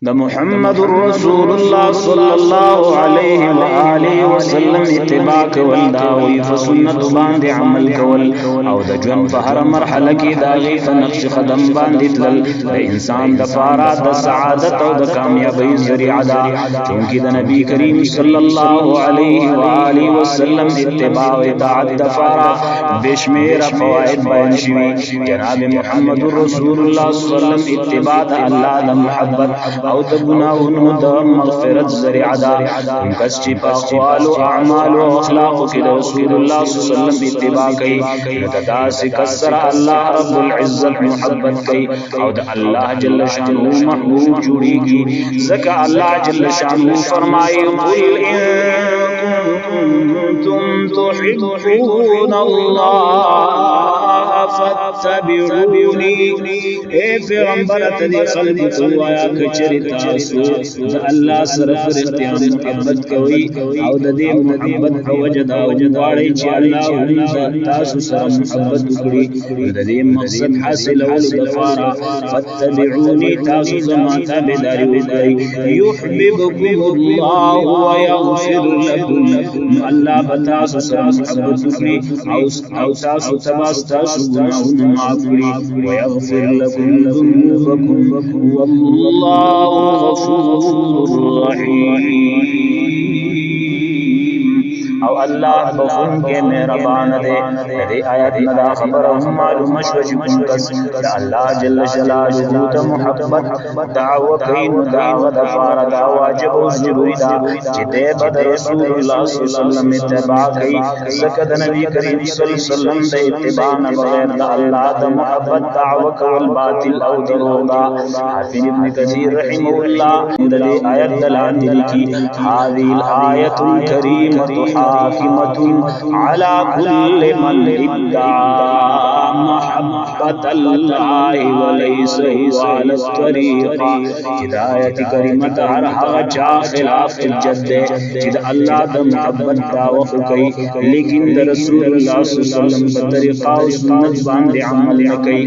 د محمد رسول الله صلی الله علیه و آله وسلم اتباع کول دا وی فسنت باندې عمل کول او د ژوند په هر مرحله کې دا غي نقش قدم باندې تل د انسان د فارا د سعادت او د کامیابی ذریعہ ده چونکی د نبی کریم صلی الله علیه و آله وسلم اتباع او اطاعت د فارا بشمیر فواید بیان شوی جناب محمد رسول الله صلی الله علیه وسلم اتباع د الله د محبت او د ګناہوں د مغفرت ذریعہ ده کس چې په اقوال او اعمال او اخلاق کې د رسول الله صلی الله علیه وسلم اتباع کوي نو داسې کسر الله رب العزت محبت کوي او د الله جل شانه محبوب جوړيږي ځکه الله جل شانه فرمایي قل ان كنتم تحبون الله فاتبعوني اے پیغمبر ته خلق کو آیا کچری تاسو د الله سره پر اختیار محبت کوي او د دې محبت په وجه دا غواړي چې الله تاسو سره محبت وکړي د دې مقصد حاصلولو لپاره فاتبعوني تاسو زما تابعداري وکړئ يحببكم الله ويغفر لكم الله تاسو سره محبت وکړي او تاسو تاسو گناہوں معاف کړي ويغفر لكم ذنوبكم والله غفور رحيم او الله بخون کے مہربان دے دې آیات نه دا خبره معلومه شو چې منکس د الله جل جلاله ته محبت دعوه کوي نو دا د فار دا واجب او ضروري ده چې د رسول الله صلی الله علیه وسلم اتباع کوي ځکه د نبی کریم صلی الله علیه وسلم د اتباع نه بغیر د الله د محبت دعوه کول باطل او دروغ ده حافظ ابن کثیر رحمه الله د دې آیت دلالت کوي هذه الآیه الکریمه حاکمة على كل من ادعى محبة الله وليس هو على الطريقة هدایت کریمت هر هغه چا خلاف الجد چې الله د محبت دعوه کوي لیکن د رسول الله صلی الله علیه وسلم په طریقه او سنت باندې عمل نه کوي